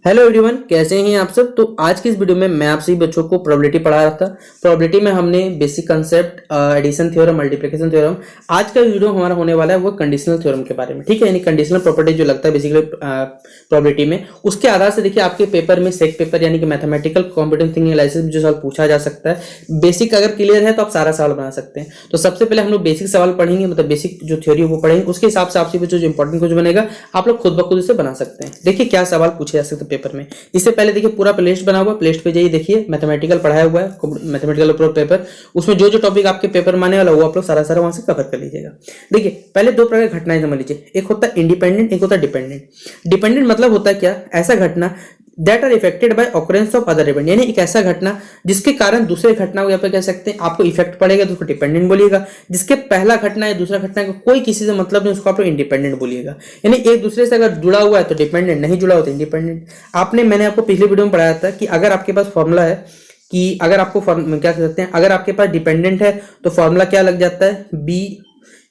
Hello everyone, कैसे हैं आप सब। तो आज की इस वीडियो में मैं आप सभी बच्चों को प्रोबेबिलिटी पढ़ा रहा था। प्रोबेबिलिटी में हमने basic concept, addition theorem, multiplication theorem. आज का वीडियो हमारा होने वाला है वो कंडीशनल थ्योरम के बारे में, ठीक है। यानी कंडीशनल प्रॉपर्टी जो लगता है बेसिकली प्रोबेबिलिटी में, उसके आधार से देखिए आपके पेपर में सेक पेपर यानी कि मैथमेटिकल कॉम्पिटेंट थिंकिंग एनालिसिस में जो सवाल पूछा जा सकता है, बेसिक अगर क्लियर है तो आप सारा सवाल बना सकते हैं। तो सबसे पहले हम लोग बेसिक सवाल पढ़ेंगे, मतलब बेसिक जो थ्योरी वो पढ़ेंगे, उसके हिसाब से आपसे जो इंपॉर्टेंट कुछ बनेगा आप लोग खुद ब खुद इसे बना सकते हैं। देखिए क्या सवाल पूछे जा सकते हैं पेपर में। इससे पहले देखिए पूरा प्लेलिस्ट बना हुआ है, प्लेलिस्ट पे जाइए, देखिए मैथमेटिकल पढ़ाया हुआ है, मैथमेटिकल पेपर, उसमें जो जो टॉपिक आपके पेपर में आने वाला वो आप लोग सारा सारा वहां से कवर कर लीजिएगा। देखिए पहले दो प्रकार की घटनाएं समझ लीजिए, एक होता है इंडिपेंडेंट, एक होता है डिपेंडेंट। डिपेंडेंट मतलब होता है क्या, ऐसा घटना that are affected by occurrence of other event, यानी एक ऐसा घटना जिसके कारण दूसरे घटना को यहाँ पे कह सकते हैं आपको इफेक्ट पड़ेगा तो उसको डिपेंडेंट बोलिएगा। जिसके पहला घटना है दूसरा घटना का कोई किसी से मतलब नहीं, उसको आप लोग इंडिपेंडेंट बोलिएगा। यानी एक दूसरे से अगर जुड़ा हुआ है तो डिपेंडेंट, नहीं जुड़ा हुआ तो इंडिपेंडेंट। मैंने आपको पिछले वीडियो में पढ़ाया था कि अगर आपके पास फॉर्मूला है कि अगर आपको क्या कह सकते हैं, अगर आपके पास डिपेंडेंट है तो फॉर्मूला क्या लग जाता है, बी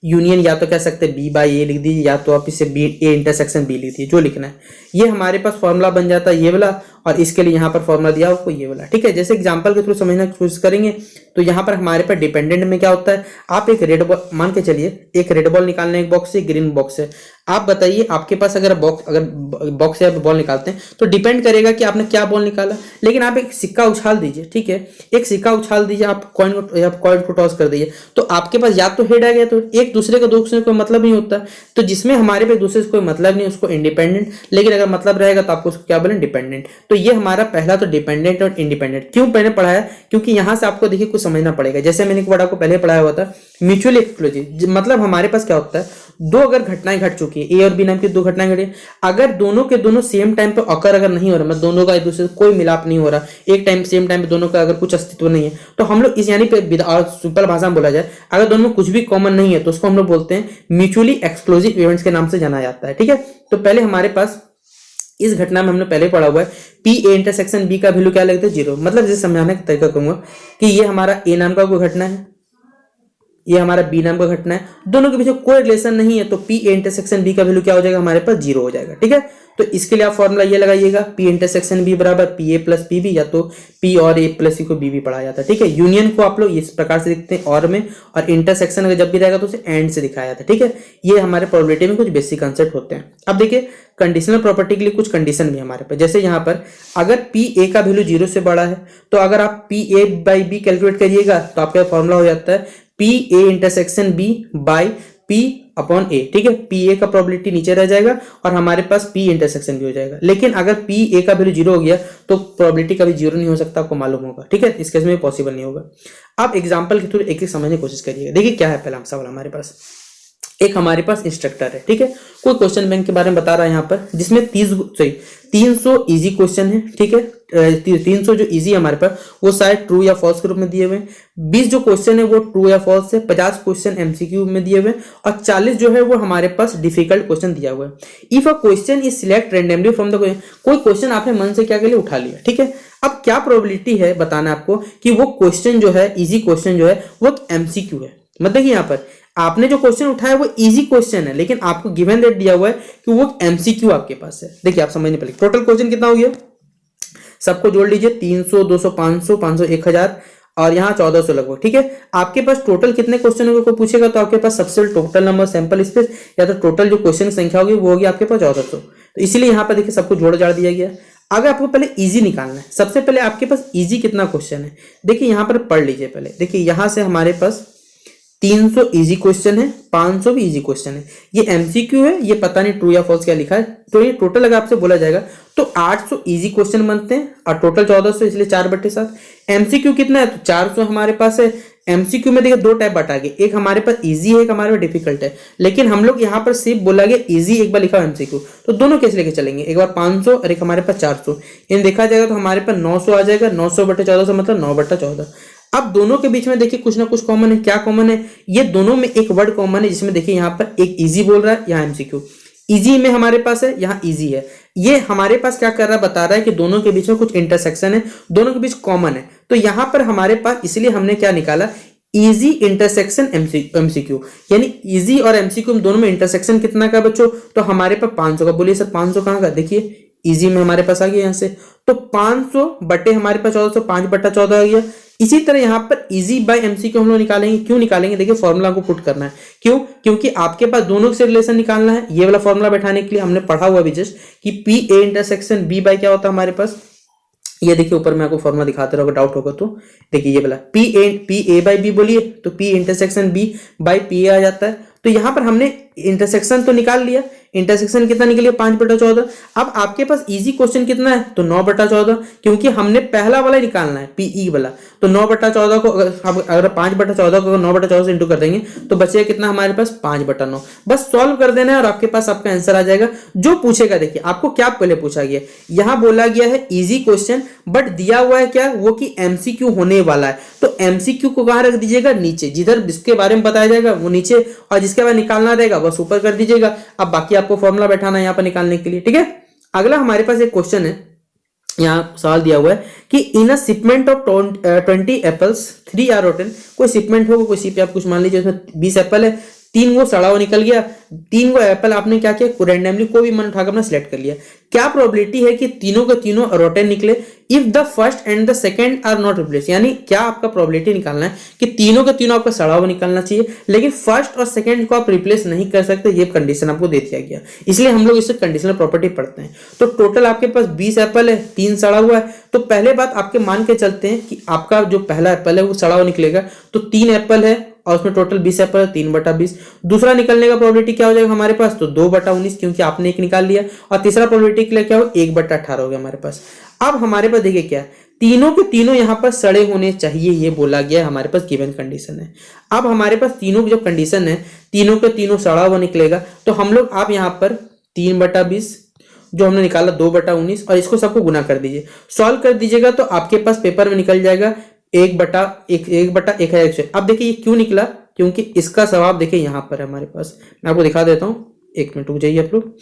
यूनियन, या तो कह सकते हैं बी बाई ए लिख दीजिए, या तो आप इसे बी ए इंटरसेक्शन बी लिख दीजिए, जो लिखना है। ये हमारे पास फॉर्मूला बन जाता है ये वाला, और इसके लिए यहाँ पर फॉर्मूला दिया आपको ये वाला, ठीक है। जैसे एग्जांपल के थ्रू समझना की कोशिश करेंगे तो यहाँ पर हमारे पास डिपेंडेंट में क्या होता है, आप एक रेड बॉल मान के चलिए, एक रेड बॉल निकालने एक बॉक्स से, ग्रीन बॉक्स है। आप बताइए आपके पास अगर बॉक्स से आप बॉल निकालते हैं तो डिपेंड करेगा कि आपने क्या बॉल निकाला। लेकिन आप एक सिक्का उछाल दीजिए, ठीक है, एक सिक्का उछाल दीजिए, आप कॉइन को टॉस कर दीजिए, तो आपके पास या तो हेड आ गया, तो एक दूसरे का दूसरे कोई मतलब नहीं होता। तो जिसमें हमारे पे दूसरे से कोई मतलब नहीं उसको इंडिपेंडेंट, लेकिन अगर मतलब रहेगा तो आपको उसको क्या बोलें, डिपेंडेंट। तो ये हमारा पहला तो डिपेंडेंट और इंडिपेंडेंट। क्यों मैंने पढ़ाया, क्योंकि यहां से आपको देखिए कुछ समझना पड़ेगा। जैसे मैंने एक वर्ड आपको पहले पढ़ाया हुआ था, म्यूचुअली एक्सक्लूसिव, मतलब हमारे पास क्या होता है, दो अगर घटनाएं घट चुकी है, ए और बी नाम की दो घटनाएं घटी, अगर दोनों के दोनों सेम टाइम पे अकर अगर नहीं हो रहा, मतलब दोनों का एक दूसरे से कोई मिलाप नहीं हो रहा, एक टाइम सेम टाइम पे दोनों का अगर कुछ अस्तित्व नहीं है, तो हम लोग इस यानी पे सिंपल भाषा में बोला जाए, अगर दोनों में कुछ भी कॉमन नहीं है तो उसको हम लोग बोलते हैं म्यूचुअली एक्सक्लूसिव इवेंट्स के नाम से जाना जाता है, ठीक है। तो पहले हमारे पास इस घटना में हमने पहले पढ़ा हुआ है पी ए इंटरसेक्शन बी का वैल्यू क्या लगता है, 0। मतलब जैसे समझाने का तरीका कहूंगा कि ये हमारा ए नाम का कोई घटना है, ये हमारा बी नाम का घटना है, दोनों के बीच में कोई रिलेशन नहीं है, तो पी ए इंटरसेक्शन बी का वैल्यू क्या हो जाएगा, हमारे पास 0 हो जाएगा, ठीक है। तो इसके लिए आप फॉर्मूला ये लगाइएगा, पी इंटरसेक्शन बी बराबर P A plus P B, या तो पी और ए प्लस सी को बी भी पढ़ा जाता है, ठीक है। यूनियन को आप लोग इस प्रकार से लिखते हैं और में, और इंटरसेक्शन अगर जब भी रहेगा तो उसे एंड से दिखाया जाता है, ठीक है। ये हमारे प्रोबेबिलिटी में कुछ बेसिक कंसेप्ट होते हैं। अब देखिए कंडीशनल प्रॉपर्टी के लिए कुछ कंडीशन भी हमारे पास, जैसे यहाँ पर अगर पी ए का वैल्यू 0 से बड़ा है तो अगर आप P A by B calculate करिएगा तो आपका फॉर्मूला हो जाता है P A intersection B by P upon A, ठीक है। पी ए का प्रोबेबिलिटी नीचे रह जाएगा और हमारे पास पी इंटरसेक्शन भी हो जाएगा। लेकिन अगर पी ए का वैल्यू 0 हो गया तो प्रोबेबिलिटी कभी 0 नहीं हो सकता, आपको मालूम होगा, ठीक है। इस केस में पॉसिबल नहीं होगा। आप एग्जांपल के थ्रू एक एक समझने की कोशिश करिएगा। देखिए क्या है पहला सवाल हमारे पास, एक हमारे पास इंस्ट्रक्टर है, ठीक है, कोई क्वेश्चन बैंक के बारे में बता रहा है यहाँ पर, जिसमें 300 इजी क्वेश्चन है, ठीक है। 300 जो इजी है हमारे पास वो शायद ट्रू या फॉल्स के रूप में दिए हुए हैं, 20 जो क्वेश्चन है वो ट्रू या फॉल्स है, 50 क्वेश्चन एमसीक्यू में दिए हुए हैं, और 40 जो है वो हमारे पास डिफिकल्ट क्वेश्चन दिया हुआ है। If a question is select randomly from the, कोई क्वेश्चन आपने मन से क्या के लिए उठा लिया, ठीक है। अब क्या प्रोबेबिलिटी है बताना आपको कि वो क्वेश्चन जो है, इजी क्वेश्चन जो है वो एमसीक्यू है। मतलब देखिए यहाँ पर आपने जो क्वेश्चन उठाया वो इजी क्वेश्चन है, लेकिन आपको गिवन डेट दिया हुआ है कि वो एमसीक्यू आपके पास है। देखिए आप समझने पड़ेगा, टोटल क्वेश्चन कितना हो गया, सबको जोड़ लीजिए, 300 200 500 500 1000 और यहाँ 1400 लगभग, ठीक है। आपके पास टोटल कितने क्वेश्चन होंगे कोई पूछेगा तो आपके पास सबसे टोटल नंबर सैंपल स्पेस या तो टोटल जो क्वेश्चन की संख्या होगी वो होगी आपके पास 1400। तो इसीलिए यहाँ पर देखिए सबको जोड़ जाड़ दिया गया। अगर आपको पहले इजी निकालना है, सबसे पहले आपके पास इजी कितना क्वेश्चन है, देखिए यहाँ पर पढ़ लीजिए पहले। देखिए यहाँ से हमारे पास 300 इजी क्वेश्चन है, 500 भी इजी क्वेश्चन है, ये एमसीक्यू है, ये पता नहीं ट्रू या फॉल्स क्या लिखा है। तो ये टोटल अगर आपसे बोला जाएगा तो 800 इजी क्वेश्चन बनते हैं और टोटल 1400, इसलिए 4/7। एमसीक्यू कितना है तो 400 हमारे पास है। एमसीक्यू में देखिए दो टाइप बटा गए, एक हमारे पास इजी है, एक हमारे पास डिफिकल्ट है, लेकिन हम लोग यहाँ पर सिर्फ बोला गया इजी, एक बार लिखा एमसीक्यू, तो दोनों कैसे लेके चलेंगे, एक बार 500 और एक हमारे पास 400, इन देखा जाएगा तो हमारे पास 900 आ जाएगा। 900/1400 मतलब 9/14। अब दोनों के बीच में देखिए कुछ ना कुछ कॉमन है। क्या कॉमन है, ये दोनों में एक वर्ड कॉमन है, जिसमें देखिए यहाँ पर एक इजी बोल रहा है, यहाँ एमसीक्यू। इजी में हमारे पास है, यहाँ इजी है। ये हमारे पास क्या कर रहा है, बता रहा है कि दोनों के बीच में कुछ इंटरसेक्शन है, दोनों के बीच कॉमन है। तो यहाँ पर हमारे पास इसलिए हमने क्या निकाला, इजी इंटरसेक्शन एमसीक्यू, यानी इजी और एमसीक्यू दोनों में इंटरसेक्शन कितना का बच्चों, तो हमारे पास 500 का। बोलिए सर 500 कहाँ का, देखिए इजी में हमारे पास आ गया यहाँ से। तो 500 बटे हमारे पास 1400, 5/14 आ गया। इसी तरह यहाँ पर इजी बाय एमसीक्यू हम लोग निकालेंगे। क्यों निकालेंगे? देखिए फॉर्मूला को पुट करना है। क्यों? क्योंकि आपके पास दोनों से रिलेशन निकालना है। ये वाला फॉर्मूला बैठाने के लिए हमने पढ़ा हुआ भी जस्ट कि P A intersection B by क्या होता है हमारे पास। ये देखिए ऊपर मैं आपको फॉर्मूला दिखाते रहोगे, डाउट होगा तो देखिए ये वाला पी ए बाई बी बोलिए तो P intersection B by P A आ जाता है। तो यहां पर हमने इंटरसेक्शन तो निकाल लिया। इंटरसेक्शन कितना निकल गया? 5/14। अब आपके पास इजी क्वेश्चन कितना है? तो 9/14, क्योंकि हमने पहला वाला निकालना है पीई वाला। तो 9/14 को अगर 5/14 को 9/14 से इंटू कर देंगे तो बचेगा कितना हमारे पास? 5/9। बस सॉल्व कर देना है और आपके पास आपका आंसर आ जाएगा। जो पूछेगा देखिए आपको क्या पहले पूछा गया, यहां बोला गया है इजी क्वेश्चन, बट दिया हुआ है क्या? वो कि एमसीक्यू होने वाला है। तो एमसीक्यू को कहां रख दीजिएगा? नीचे। जिधर जिसके बारे में बताया जाएगा वो नीचे, और जिसके बाद निकालना रहेगा बस ऊपर कर दीजिएगा। अब बाकी आपको फॉर्मूला बैठाना है यहाँ पर निकालने के लिए। ठीक है, अगला हमारे पास एक क्वेश्चन है। यहाँ सवाल दिया हुआ है कि in a shipment of 20 apples 3 are rotten. कोई शिपमेंट होगा, कोई शिप आप कुछ मान लीजिए उसमें 20 एप्पल है, 3 वो सड़ा हुआ निकल गया। 3 वो एप्पल आपने क्या किया? रैंडमली कोई भी मन उठाकर अपना सिलेक्ट कर लिया। क्या प्रोबेबिलिटी है कि तीनों के तीनों रोटन निकले if the first and the second are not replace? यानी क्या आपका प्रोबेबिलिटी निकालना है कि तीनों के तीनों आपका सड़ा हुआ निकलना चाहिए, लेकिन फर्स्ट और सेकंड को आप रिप्लेस नहीं कर सकते। ये कंडीशन आपको दे दिया गया, इसलिए हम लोग इससे कंडीशनल प्रॉपर्टी पढ़ते हैं। तो टोटल आपके पास 20 एप्पल है, 3 सड़ा हुआ है। तो पहले बात आपके मान के चलते हैं कि आपका जो पहला एप्पल है वो सड़ा हुआ निकलेगा। तो 3 एप्पल है और उसमें टोटल 20 एप्पल है, 3/20। दूसरा निकलने का प्रोबेबिलिटी क्या हो जाएगा हमारे पास? तो 2/19, क्योंकि आपने एक निकाल लिया। और तीसरा प्रोबेबिलिटी के लिए क्या हो? 1/18 हो गया हमारे पास। अब हमारे पास देखिए क्या, तीनों के तीनों यहाँ पर सड़े होने चाहिए, ये बोला गया है, हमारे पास गिवन कंडीशन है। अब हमारे पास तीनों की जो कंडीशन है, तीनों के तीनों सड़ा हुआ निकलेगा। तो हम लोग आप यहाँ पर 3/20 जो हमने निकाला 2/19 और इसको सबको गुना कर दीजिए, सॉल्व कर दीजिएगा तो आपके पास पेपर में निकल जाएगा 1/1/1। अब देखिए ये क्यों निकला? क्योंकि इसका जवाब देखिए यहां पर है हमारे पास। मैं आपको दिखा देता हूं, 1 मिनट रुक जाइए आप लोग।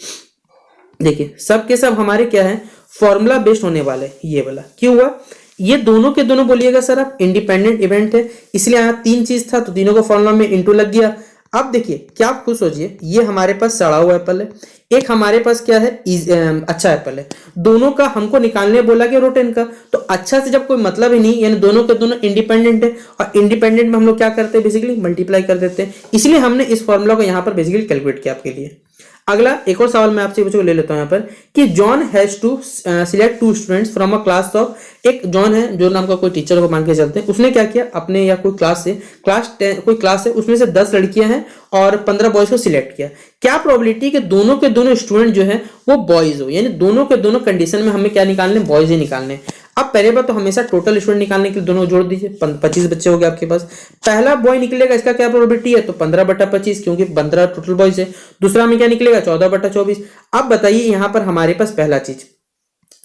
देखिए सब के सब हमारे क्या है? फॉर्मूला बेस्ड होने वाले। ये वाला क्यों हुआ? ये दोनों के दोनों बोलिएगा सर आप इंडिपेंडेंट इवेंट है, इसलिए यहाँ 3 चीज था तो तीनों का फॉर्मूला में इंटू लग गया। अब देखिए क्या आप खुद सोचिए, ये हमारे पास सड़ा हुआ एप्पल है, एक हमारे पास क्या है? अच्छा एप्पल है। दोनों का हमको निकालने बोला गया रोटेन का। तो अच्छा से जब कोई मतलब ही नहीं, यानी दोनों के दोनों इंडिपेंडेंट है, और इंडिपेंडेंट में हम लोग क्या करते हैं? बेसिकली मल्टीप्लाई कर देते हैं। इसलिए हमने इस फॉर्मूला को यहाँ पर बेसिकली कैलकुलेट किया आपके लिए। अगला एक और सवाल मैं आपसे बच्चों को ले लेता हूं यहाँ पर कि John has to select 2 students from a class of. एक जॉन है, जो नाम का कोई टीचर को मान के चलते हैं, उसने क्या किया अपने या कोई क्लास से कोई क्लास है उसमें से 10 लड़कियां हैं और 15 बॉयज को सिलेक्ट किया। क्या प्रोबेबिलिटी कि दोनों के दोनों स्टूडेंट जो है वो बॉयज हो? यानी दोनों के दोनों कंडीशन में हमें क्या निकालने? बॉयज ही निकालने। अब पहले बात तो हमेशा टोटल स्टूडेंट निकालने के लिए दोनों जोड़ दीजिए, 25 बच्चे हो गए आपके पास। पहला बॉय निकलेगा, इसका क्या प्रोबेबिलिटी है? तो 15/25, क्योंकि 15 टोटल बॉयज है। दूसरा में क्या निकलेगा? 14/24। अब बताइए यहाँ पर हमारे पास पहला चीज,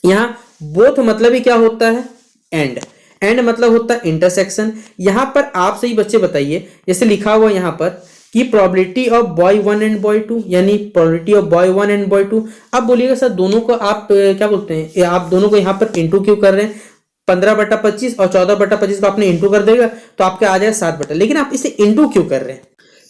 यहाँ बोथ मतलब ही क्या होता है? एंड मतलब होता है इंटरसेक्शन। यहां पर आप सही बच्चे बताइए, जैसे लिखा हुआ यहां पर कि probability of boy 1 and boy 2, यानी probability of boy 1 and boy 2। अब बोलिएगा सर दोनों को आप क्या बोलते हैं? आप दोनों को यहाँ पर इंटू क्यों कर रहे हैं? 15/25 और 14/25 को आपने इंटू कर देगा तो आपके आ जाएगा 7/। लेकिन आप इसे इंटू क्यों कर रहे हैं?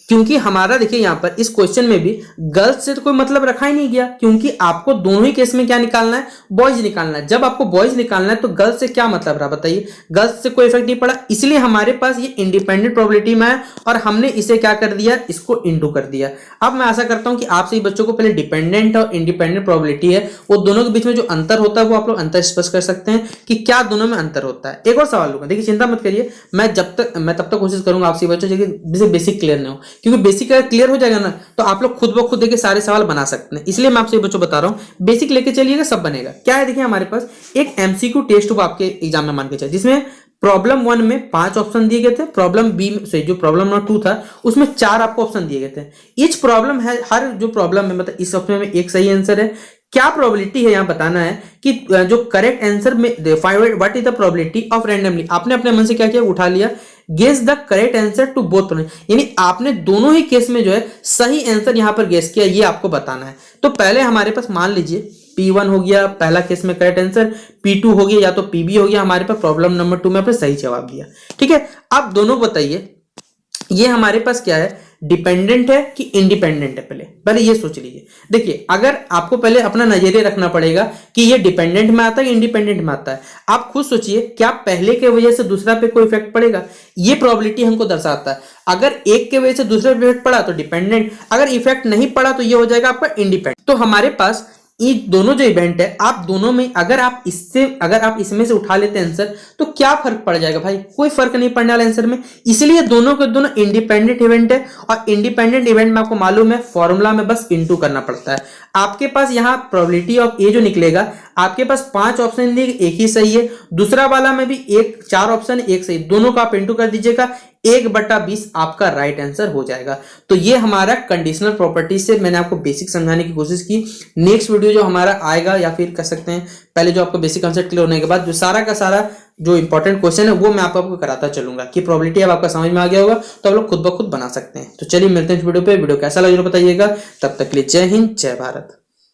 क्योंकि हमारा देखिए यहाँ पर इस क्वेश्चन में भी गर्ल्स से तो कोई मतलब रखा ही नहीं गया, क्योंकि आपको दोनों ही केस में क्या निकालना है? बॉयज निकालना है। जब आपको बॉयज निकालना है तो गर्ल्स से क्या मतलब रहा बताइए? गर्ल्स से कोई इफेक्ट नहीं पड़ा, इसलिए हमारे पास ये इंडिपेंडेंट प्रोबेबिलिटी में है और हमने इसे क्या कर दिया? इसको इंटू कर दिया। अब मैं आशा करता हूं कि आप सही बच्चों को पहले डिपेंडेंट और इंडिपेंडेंट प्रोबेबिलिटी है वो दोनों के बीच में जो अंतर होता है वो आप लोग अंतर स्पष्ट कर सकते हैं कि क्या दोनों में अंतर होता है। एक और सवाल लूंगा, देखिए चिंता मत करिए, मैं तब तक कोशिश करूंगा आपसे बच्चों जिसे बेसिक क्लियर ना हो, क्योंकि बेसिक क्लियर हो जाएगा ना तो आप लोग खुद ब खुद देखिए सारे सवाल बना सकते हैं। इसलिए मैं आपसे बच्चों बता रहा हूं, बेसिक लेके चलिएगा सब बनेगा। क्या है देखिए हमारे पास एक एमसीक्यू टेस्ट बुक आपके एग्जाम में मान के चलिए, जिसमें प्रॉब्लम 1 में 5 ऑप्शन दिए गए थे, प्रॉब्लम बी से जो प्रॉब्लम नंबर 2 था उसमें 4 आपको ऑप्शन दिए गए थे। ईच प्रॉब्लम है, हर जो प्रॉब्लम है मतलब इस ऑप्शन में एक सही आंसर है। क्या प्रोबेबिलिटी है यहाँ बताना है कि जो करेक्ट आंसर में what is the probability of randomly, आपने अपने मन से क्या किया? उठा लिया guess the correct answer to both, यानी आपने दोनों ही केस में जो है सही आंसर यहां पर गेस किया, ये आपको बताना है। तो पहले हमारे पास मान लीजिए P1 हो गया पहला केस में करेक्ट आंसर, P2 हो गया या तो PB हो गया, हमारे पास प्रॉब्लम नंबर 2 में आपने सही जवाब दिया। ठीक है, अब दोनों बताइए ये हमारे पास क्या है? डिपेंडेंट है कि इंडिपेंडेंट है, पहले ये सोच लीजिए। देखिए, अगर आपको पहले अपना नजरिया रखना पड़ेगा कि ये डिपेंडेंट में आता है कि इंडिपेंडेंट में आता है। आप खुद सोचिए, क्या पहले के वजह से दूसरा पे कोई इफेक्ट पड़ेगा? ये प्रोबेबिलिटी हमको दर्शाता है। अगर एक के वजह से दूसरे पे इफेक्ट पड़ा तो डिपेंडेंट, अगर इफेक्ट नहीं पड़ा तो ये हो जाएगा आपका इंडिपेंडेंट। तो हमारे पास ये दोनों जो इवेंट है, आप दोनों में अगर आप इसमें से उठा लेते हैं आंसर, तो क्या फर्क पड़ जाएगा भाई? कोई फर्क नहीं पड़ने वाला आंसर में। इसलिए दोनों के दोनों इंडिपेंडेंट इवेंट है, और इंडिपेंडेंट इवेंट में आपको मालूम है फॉर्मूला में बस इनटू करना पड़ता है। आपके पास यहाँ प्रोबेबिलिटी ऑफ ए जो निकलेगा, आपके पास 5 ऑप्शन दिए, एक ही सही है। दूसरा वाला में भी 4 ऑप्शन, एक सही, दोनों का आप इंटू कर दीजिएगा, 1/20 आपका राइट आंसर हो जाएगा। तो ये हमारा कंडीशनल प्रॉपर्टीज से मैंने आपको बेसिक समझाने की कोशिश की। नेक्स्ट वीडियो जो हमारा आएगा, या फिर कह सकते हैं पहले जो आपको बेसिक कंसेप्ट क्लियर होने के बाद जो सारा का सारा जो इंपॉर्टेंट क्वेश्चन है वो मैं आपको कराता चलूंगा कि प्रोबेबिलिटी अब आपका समझ में आ गया होगा, तो आप लोग खुद ब खुद बना सकते हैं। तो चलिए मिलते हैं इस वीडियो पे। वीडियो कैसा लगा जरूर बताइएगा। तब तक के लिए जय हिंद, जय भारत।